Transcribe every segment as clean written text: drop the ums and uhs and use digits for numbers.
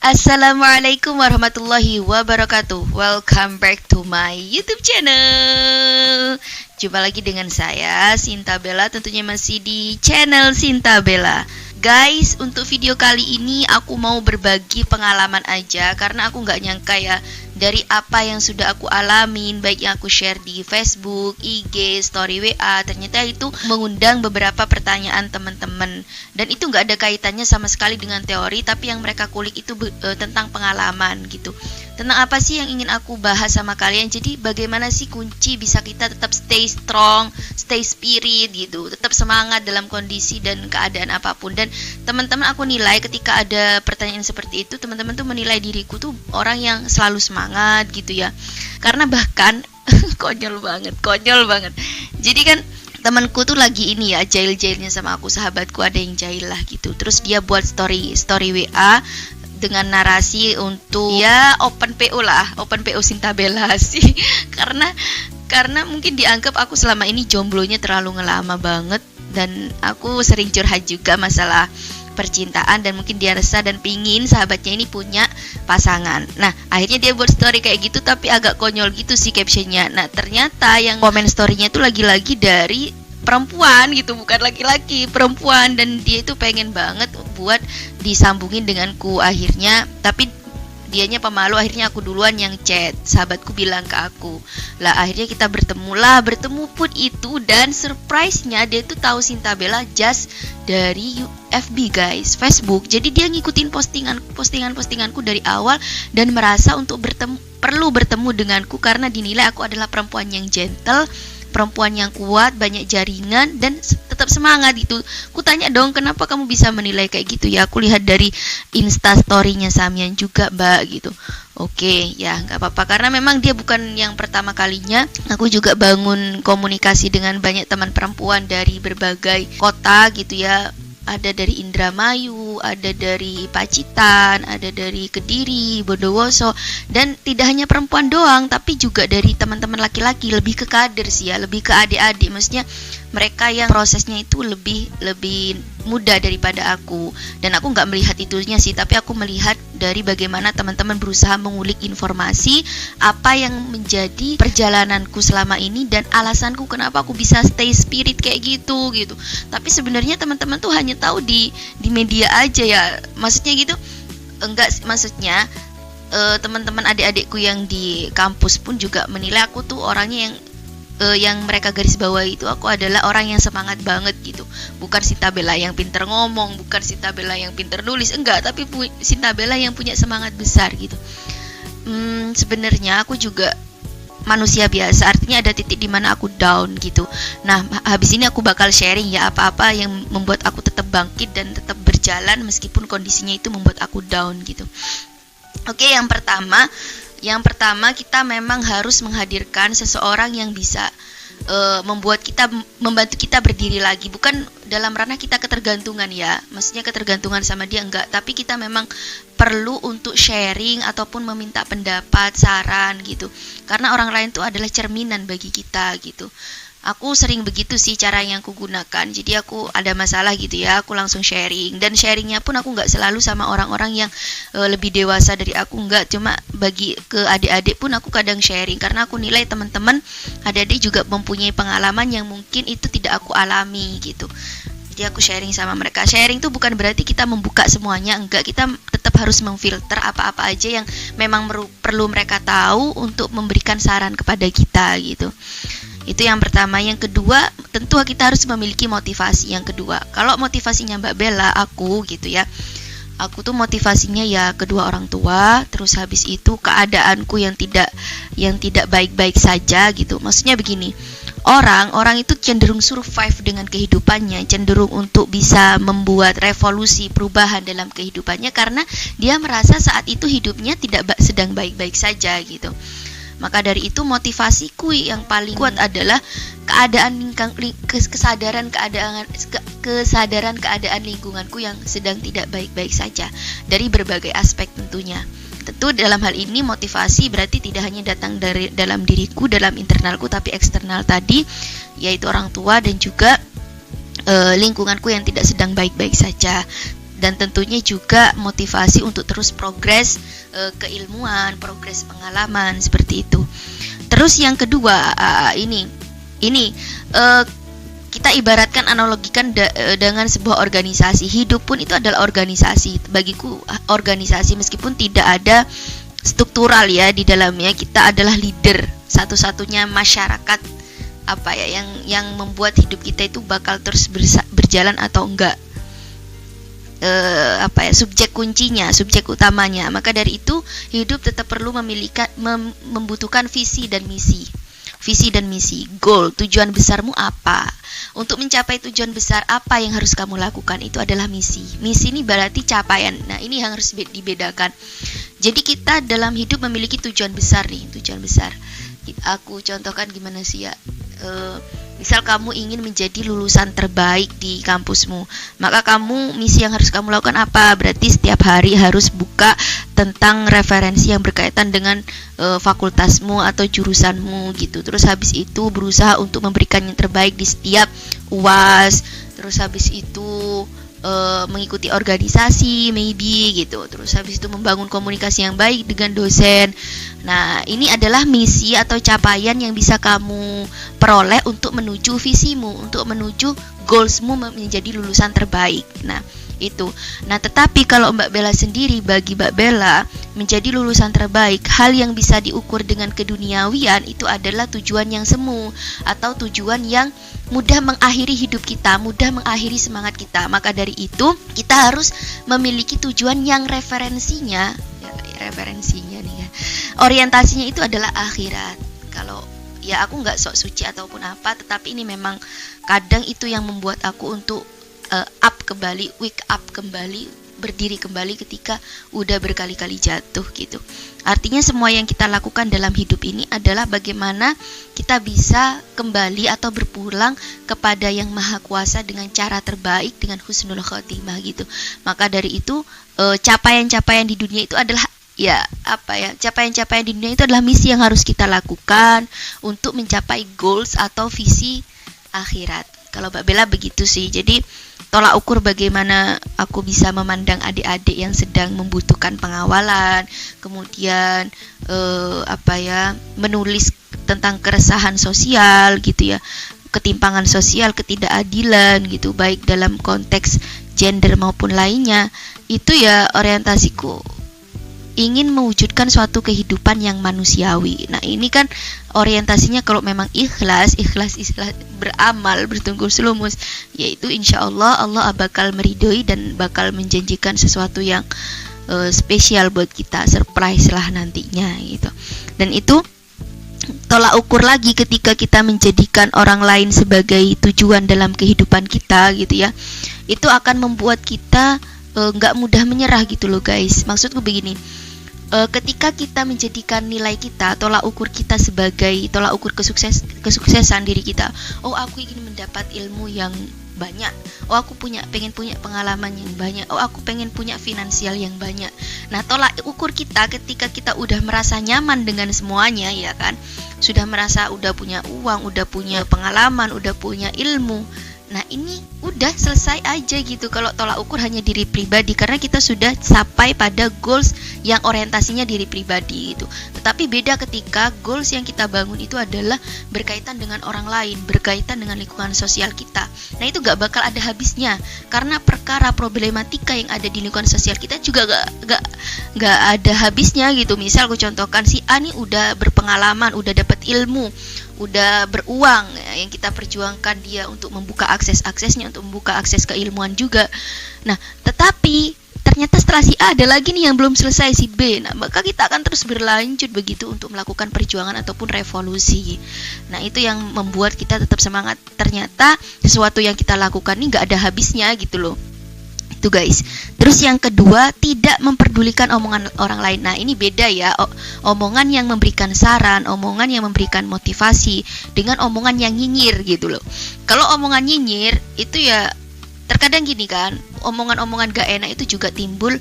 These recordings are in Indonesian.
Assalamualaikum warahmatullahi wabarakatuh. Welcome back to my YouTube channel. Jumpa lagi dengan saya, Sinta Bella, tentunya masih di channel Sinta Bella. Guys, untuk video kali ini aku mau berbagi pengalaman aja, karena aku nggak nyangka ya, dari apa yang sudah aku alamin, baik yang aku share di Facebook, IG, story WA, ternyata itu mengundang beberapa pertanyaan teman-teman. Dan itu nggak ada kaitannya sama sekali dengan teori, tapi yang mereka kulik itu tentang pengalaman gitu. Tentang apa sih yang ingin aku bahas sama kalian? Jadi bagaimana sih kunci bisa kita tetap stay strong, stay spirit gitu, tetap semangat dalam kondisi dan keadaan apapun. Dan teman-teman, aku nilai ketika ada pertanyaan seperti itu, teman-teman tuh menilai diriku tuh orang yang selalu semangat gitu ya. Karena bahkan konyol banget. Jadi kan temanku tuh lagi ini ya, jahil-jahilnya sama aku, sahabatku ada yang jahil lah gitu. Terus dia buat story WA dengan narasi untuk ya open PO Sinta Bella sih. karena mungkin dianggap aku selama ini jomblonya terlalu ngelama banget, dan aku sering curhat juga masalah percintaan, dan mungkin dia resah dan pingin sahabatnya ini punya pasangan. Nah, akhirnya dia buat story kayak gitu, tapi agak konyol gitu sih captionnya. Nah, ternyata yang komen storynya tuh lagi-lagi dari perempuan gitu, bukan laki-laki, perempuan, dan dia itu pengen banget buat disambungin denganku akhirnya, tapi dianya pemalu, akhirnya aku duluan yang chat. Sahabatku bilang ke aku lah, akhirnya kita bertemu pun itu, dan surprise-nya dia tuh tahu Sinta Bella just dari FB guys, Facebook. Jadi dia ngikutin postinganku dari awal dan merasa untuk perlu bertemu denganku karena dinilai aku adalah perempuan yang gentle, perempuan yang kuat, banyak jaringan, dan tetap semangat gitu. Ku tanya dong, kenapa kamu bisa menilai kayak gitu ya? Aku lihat dari Insta story-nya Samian juga, Mbak, gitu. Oke, ya nggak apa-apa, karena memang dia bukan yang pertama kalinya. Aku juga bangun komunikasi dengan banyak teman perempuan dari berbagai kota gitu ya. Ada dari Indramayu, ada dari Pacitan, ada dari Kediri, Bondowoso, dan tidak hanya perempuan doang, tapi juga dari teman-teman laki-laki, lebih ke kader sih ya, lebih ke adik-adik. Maksudnya mereka yang prosesnya itu lebih muda daripada aku, dan aku nggak melihat itunya sih, tapi aku melihat dari bagaimana teman-teman berusaha mengulik informasi apa yang menjadi perjalananku selama ini dan alasanku kenapa aku bisa stay spirit kayak gitu. Tapi sebenarnya teman-teman tuh hanya tahu di media aja ya, maksudnya gitu. Enggak, maksudnya teman-teman adik-adikku yang di kampus pun juga menilai aku tuh orangnya yang mereka garis bawahi itu, aku adalah orang yang semangat banget gitu. Bukan Sinta Bella yang pinter ngomong, bukan Sinta Bella yang pinter nulis, enggak, tapi Sinta Bella yang punya semangat besar gitu. Sebenarnya aku juga manusia biasa, artinya ada titik di mana aku down gitu. Nah, habis ini aku bakal sharing ya apa-apa yang membuat aku tetap bangkit dan tetap berjalan meskipun kondisinya itu membuat aku down gitu. Oke, yang pertama kita memang harus menghadirkan seseorang yang bisa membantu kita berdiri lagi, bukan dalam ranah kita ketergantungan ya, maksudnya ketergantungan sama dia enggak, tapi kita memang perlu untuk sharing ataupun meminta pendapat, saran gitu, karena orang lain itu adalah cerminan bagi kita gitu. Aku sering begitu sih cara yang aku gunakan. Jadi aku ada masalah gitu ya, aku langsung sharing. Dan sharingnya pun aku nggak selalu sama orang-orang yang lebih dewasa dari aku, nggak. Cuma bagi ke adik-adik pun aku kadang sharing, karena aku nilai teman-teman adik-adik juga mempunyai pengalaman yang mungkin itu tidak aku alami gitu. Jadi aku sharing sama mereka. Sharing tuh bukan berarti kita membuka semuanya, enggak. Kita tetap harus memfilter apa-apa aja yang memang perlu mereka tahu untuk memberikan saran kepada kita gitu. Itu yang pertama. Yang kedua, tentu kita harus memiliki motivasi. Yang kedua, kalau motivasinya Mbak Bella, aku gitu ya, aku tuh motivasinya ya kedua orang tua, terus habis itu keadaanku yang tidak baik-baik saja gitu. Maksudnya begini, orang itu cenderung survive dengan kehidupannya, cenderung untuk bisa membuat revolusi perubahan dalam kehidupannya karena dia merasa saat itu hidupnya tidak sedang baik-baik saja gitu. Maka dari itu motivasiku yang paling kuat adalah kesadaran keadaan lingkunganku yang sedang tidak baik-baik saja dari berbagai aspek tentunya. Tentu dalam hal ini motivasi berarti tidak hanya datang dari dalam diriku, dalam internalku, tapi eksternal tadi, yaitu orang tua dan juga lingkunganku yang tidak sedang baik-baik saja. Dan tentunya juga motivasi untuk terus progres keilmuan, progres pengalaman, seperti itu. Terus yang kedua, ini kita ibaratkan, analogikan dengan sebuah organisasi. Hidup pun itu adalah organisasi. Bagiku organisasi, meskipun tidak ada struktural ya di dalamnya, kita adalah leader satu-satunya masyarakat yang membuat hidup kita itu bakal terus berjalan atau enggak. Subjek kuncinya, subjek utamanya. Maka dari itu hidup tetap perlu membutuhkan visi dan misi. Visi dan misi, goal, tujuan besarmu apa? Untuk mencapai tujuan besar apa yang harus kamu lakukan? Itu adalah misi. Misi ini berarti capaian. Nah, ini yang harus dibedakan. Jadi kita dalam hidup memiliki tujuan besar nih, tujuan besar. Aku contohkan gimana sih ya? Misal kamu ingin menjadi lulusan terbaik di kampusmu, maka misi yang harus kamu lakukan apa? Berarti setiap hari harus buka tentang referensi yang berkaitan dengan fakultasmu atau jurusanmu gitu. Terus habis itu berusaha untuk memberikan yang terbaik di setiap UAS. Terus habis itu mengikuti organisasi maybe gitu. Terus habis itu membangun komunikasi yang baik dengan dosen. Nah, ini adalah misi atau capaian yang bisa kamu peroleh untuk menuju visimu, untuk menuju goalsmu menjadi lulusan terbaik. Nah, itu. Nah, tetapi kalau Mbak Bella sendiri, bagi Mbak Bella menjadi lulusan terbaik, hal yang bisa diukur dengan keduniawian itu adalah tujuan yang semu atau tujuan yang mudah mengakhiri hidup kita, mudah mengakhiri semangat kita. Maka dari itu kita harus memiliki tujuan yang referensinya nih ya, orientasinya itu adalah akhirat. Kalau ya aku nggak sok suci ataupun apa, tetapi ini memang kadang itu yang membuat aku untuk wake up kembali, berdiri kembali ketika udah berkali-kali jatuh gitu. Artinya semua yang kita lakukan dalam hidup ini adalah bagaimana kita bisa kembali atau berpulang kepada Yang Maha Kuasa dengan cara terbaik, dengan husnul khotimah gitu. Maka dari itu capaian-capaian di dunia itu adalah capaian-capaian di dunia itu adalah misi yang harus kita lakukan untuk mencapai goals atau visi akhirat. Kalau Mbak Bella begitu sih. Jadi tolak ukur bagaimana aku bisa memandang adik-adik yang sedang membutuhkan pengawalan, kemudian menulis tentang keresahan sosial gitu ya, ketimpangan sosial, ketidakadilan gitu, baik dalam konteks gender maupun lainnya. Itu ya orientasiku ingin mewujudkan suatu kehidupan yang manusiawi. Nah, ini kan orientasinya kalau memang ikhlas beramal, bertungkus lumus, yaitu insya Allah bakal meridhoi dan bakal menjanjikan sesuatu yang spesial buat kita, surprise lah nantinya gitu. Dan itu tolak ukur lagi ketika kita menjadikan orang lain sebagai tujuan dalam kehidupan kita gitu ya. Itu akan membuat kita nggak mudah menyerah gitu loh guys. Maksudku begini, ketika kita menjadikan nilai kita, tolak ukur kita sebagai tolak ukur kesuksesan diri kita. Oh, aku ingin mendapat ilmu yang banyak. Oh, aku pengen punya pengalaman yang banyak. Oh, aku pengen punya finansial yang banyak. Nah, tolak ukur kita ketika kita udah merasa nyaman dengan semuanya, ya kan? Sudah merasa udah punya uang, udah punya pengalaman, udah punya ilmu. Nah, ini udah selesai aja gitu kalau tolak ukur hanya diri pribadi, karena kita sudah sampai pada goals yang orientasinya diri pribadi gitu. Tetapi beda ketika goals yang kita bangun itu adalah berkaitan dengan orang lain, berkaitan dengan lingkungan sosial kita. Nah, itu gak bakal ada habisnya, karena perkara problematika yang ada di lingkungan sosial kita juga gak ada habisnya gitu. Misal aku contohkan, si A nih udah berpengalaman, udah dapat ilmu, udah beruang ya, yang kita perjuangkan dia untuk membuka aksesnya, untuk membuka akses keilmuan juga. Nah, tetapi ternyata setelah si A ada lagi nih yang belum selesai, si B. Nah, maka kita akan terus berlanjut begitu untuk melakukan perjuangan ataupun revolusi. Nah, itu yang membuat kita tetap semangat. Ternyata sesuatu yang kita lakukan ini gak ada habisnya gitu loh. Itu gitu guys. Terus yang kedua, tidak memperdulikan omongan orang lain. Nah ini beda ya, omongan yang memberikan saran, omongan yang memberikan motivasi dengan omongan yang nyinyir gitu loh. Kalau omongan nyinyir itu ya terkadang gini kan, omongan-omongan gak enak itu juga timbul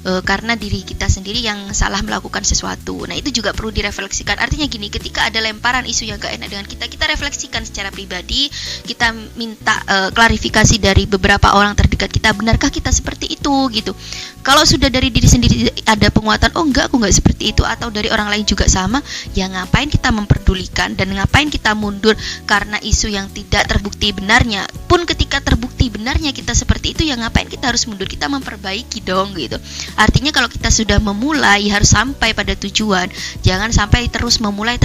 karena diri kita sendiri yang salah melakukan sesuatu. Nah itu juga perlu direfleksikan. Artinya gini, ketika ada lemparan isu yang gak enak dengan kita refleksikan secara pribadi, kita minta klarifikasi dari beberapa orang terdekat kita, benarkah kita seperti itu gitu. Kalau sudah dari diri sendiri ada penguatan, oh enggak, aku enggak seperti itu, atau dari orang lain juga sama, ya ngapain kita memperdulikan dan ngapain kita mundur karena isu yang tidak terbukti benarnya. Pun ketika terbukti benarnya kita seperti itu, ya ngapain kita harus mundur, kita memperbaiki dong gitu. Artinya kalau kita sudah memulai harus sampai pada tujuan. Jangan sampai terus memulai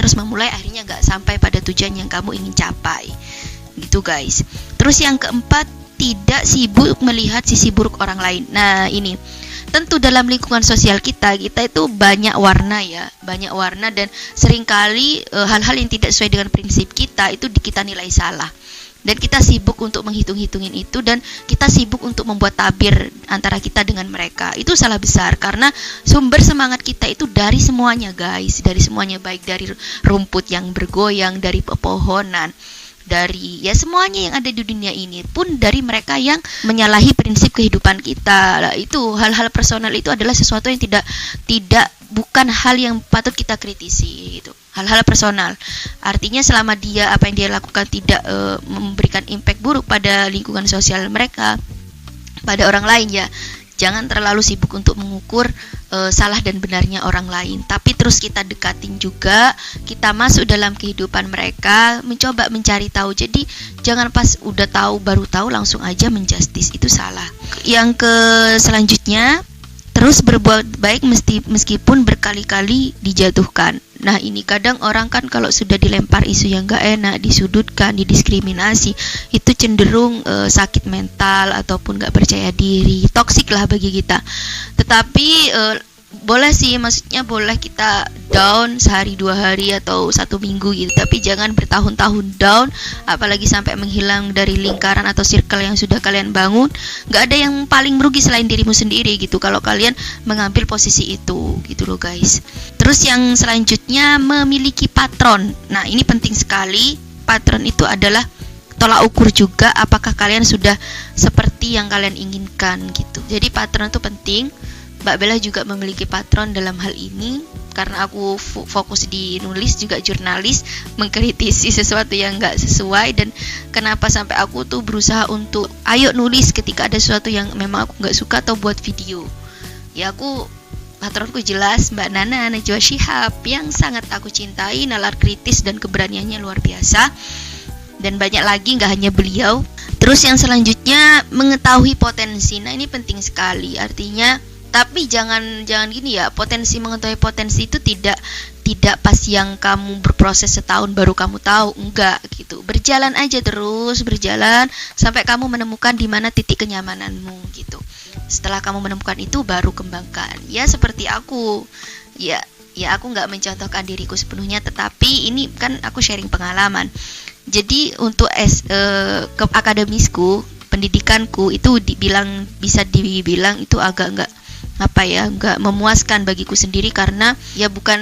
akhirnya nggak sampai pada tujuan yang kamu ingin capai. Gitu guys. Terus yang keempat, tidak sibuk melihat sisi buruk orang lain. Nah ini tentu dalam lingkungan sosial kita itu banyak warna ya, banyak warna, dan seringkali hal-hal yang tidak sesuai dengan prinsip kita itu kita nilai salah. Dan kita sibuk untuk menghitung-hitungin itu, dan kita sibuk untuk membuat tabir antara kita dengan mereka. Itu salah besar, karena sumber semangat kita itu dari semuanya guys, dari semuanya, baik dari rumput yang bergoyang, dari pepohonan, dari ya semuanya yang ada di dunia ini, pun dari mereka yang menyalahi prinsip kehidupan kita. Itu hal-hal personal itu adalah sesuatu yang bukan hal yang patut kita kritisi gitu. Hal-hal personal, artinya selama dia apa yang dia lakukan tidak memberikan impact buruk pada lingkungan sosial mereka, pada orang lain, ya jangan terlalu sibuk untuk mengukur salah dan benarnya orang lain, tapi terus kita dekatin juga, kita masuk dalam kehidupan mereka, mencoba mencari tahu. Jadi jangan pas udah tahu baru tahu langsung aja menjustis, itu salah. Yang selanjutnya, terus berbuat baik meskipun berkali-kali dijatuhkan. Nah ini kadang orang kan kalau sudah dilempar isu yang gak enak, disudutkan, didiskriminasi, itu cenderung sakit mental ataupun gak percaya diri, toksik lah bagi kita. Tetapi boleh sih, maksudnya boleh kita down sehari 2 hari atau 1 minggu gitu, tapi jangan bertahun-tahun down, apalagi sampai menghilang dari lingkaran atau circle yang sudah kalian bangun. Gak ada yang paling merugi selain dirimu sendiri gitu kalau kalian mengambil posisi itu gitu loh guys. Terus yang selanjutnya, memiliki patron. Nah ini penting sekali. Patron itu adalah tolak ukur juga apakah kalian sudah seperti yang kalian inginkan gitu. Jadi patron itu penting. Mbak Bella juga memiliki patron dalam hal ini, karena aku fokus di nulis, juga jurnalis, mengkritisi sesuatu yang gak sesuai. Dan kenapa sampai aku tuh berusaha untuk ayo nulis ketika ada sesuatu yang memang aku gak suka, atau buat video. Ya aku, patronku jelas Mbak Nana Najwa Shihab, yang sangat aku cintai, nalar kritis dan keberaniannya luar biasa. Dan banyak lagi, gak hanya beliau. Terus yang selanjutnya, mengetahui potensi. Nah ini penting sekali, artinya tapi jangan gini ya, mengetahui potensi itu tidak pas yang kamu berproses setahun baru kamu tahu, enggak gitu. Berjalan aja, terus berjalan sampai kamu menemukan di mana titik kenyamananmu gitu. Setelah kamu menemukan itu baru kembangkan. Ya seperti aku. Ya aku enggak mencontohkan diriku sepenuhnya, tetapi ini kan aku sharing pengalaman. Jadi untuk akademisku, pendidikanku itu bisa dibilang itu agak enggak memuaskan bagiku sendiri, karena ya bukan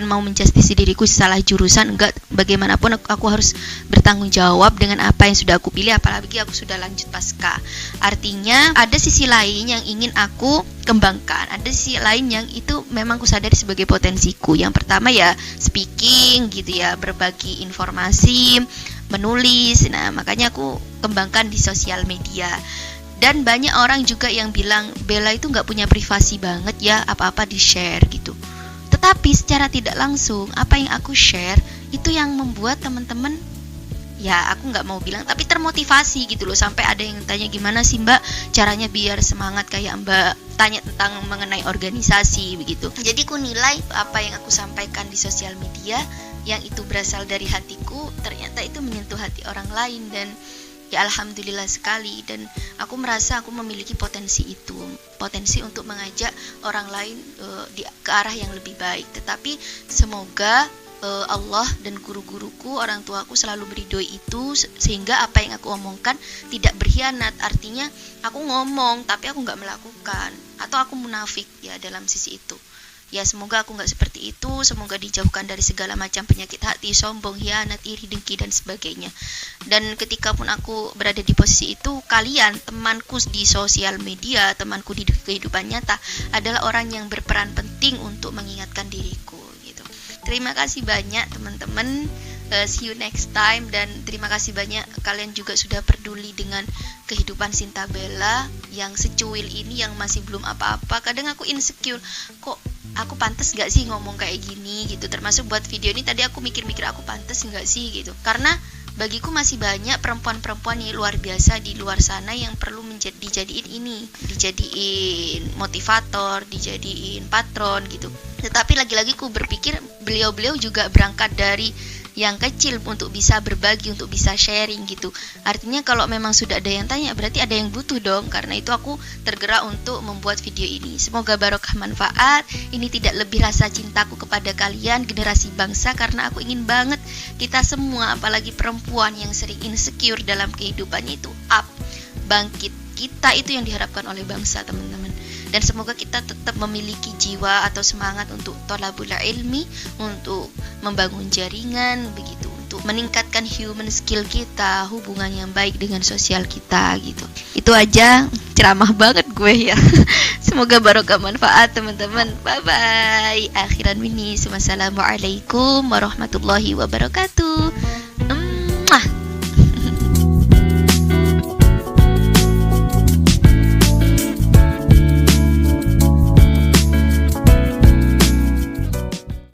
mau menjustisi diriku salah jurusan, enggak, bagaimanapun aku harus bertanggung jawab dengan apa yang sudah aku pilih, apalagi aku sudah lanjut pasca. Artinya ada sisi lain yang ingin aku kembangkan, ada sisi lain yang itu memang aku sadari sebagai potensiku. Yang pertama ya speaking gitu ya, berbagi informasi, menulis. Nah makanya aku kembangkan di sosial media. Dan banyak orang juga yang bilang Bella itu gak punya privasi banget ya, apa-apa di-share gitu. Tetapi secara tidak langsung, apa yang aku share itu yang membuat teman-teman, ya aku gak mau bilang, tapi termotivasi gitu loh. Sampai ada yang tanya, gimana sih Mbak caranya biar semangat kayak Mbak, tanya tentang mengenai organisasi begitu. Jadi aku nilai apa yang aku sampaikan di sosial media, yang itu berasal dari hatiku, ternyata itu menyentuh hati orang lain. Dan ya alhamdulillah sekali, dan aku merasa aku memiliki potensi itu, potensi untuk mengajak orang lain ke arah yang lebih baik. Tetapi semoga Allah dan guru-guruku, orang tuaku selalu meridhoi itu, sehingga apa yang aku omongkan tidak berkhianat. Artinya aku ngomong tapi aku nggak melakukan, atau aku munafik ya dalam sisi itu. Ya semoga aku nggak seperti itu, semoga dijauhkan dari segala macam penyakit hati, sombong, hianat, iri, dengki dan sebagainya. Dan ketika pun aku berada di posisi itu, kalian temanku di sosial media, temanku di kehidupan nyata adalah orang yang berperan penting untuk mengingatkan diriku gitu. Terima kasih banyak teman-teman. See you next time, dan terima kasih banyak kalian juga sudah peduli dengan kehidupan Sinta Bella yang secuil ini, yang masih belum apa-apa. Kadang aku insecure, kok aku pantas gak sih ngomong kayak gini gitu. Termasuk buat video ini tadi aku mikir-mikir, aku pantas gak sih gitu. Karena bagiku masih banyak perempuan-perempuan yang luar biasa di luar sana yang perlu dijadiin motivator, dijadiin patron gitu. Tetapi lagi-lagi ku berpikir beliau-beliau juga berangkat dari yang kecil untuk bisa berbagi, untuk bisa sharing gitu. Artinya kalau memang sudah ada yang tanya, berarti ada yang butuh dong. Karena itu aku tergerak untuk membuat video ini. Semoga barokah manfaat. Ini tidak lebih rasa cintaku kepada kalian, generasi bangsa, karena aku ingin banget kita semua, apalagi perempuan yang sering insecure dalam kehidupannya itu up, bangkit. Kita itu yang diharapkan oleh bangsa, teman-teman. Dan semoga kita tetap memiliki jiwa atau semangat untuk thalabul ilmi, untuk membangun jaringan begitu, untuk meningkatkan human skill kita, hubungan yang baik dengan sosial kita gitu. Itu aja, ceramah banget gue ya. Semoga barokah manfaat teman-teman. Bye bye. Akhiran mini, wassalamualaikum warahmatullahi wabarakatuh.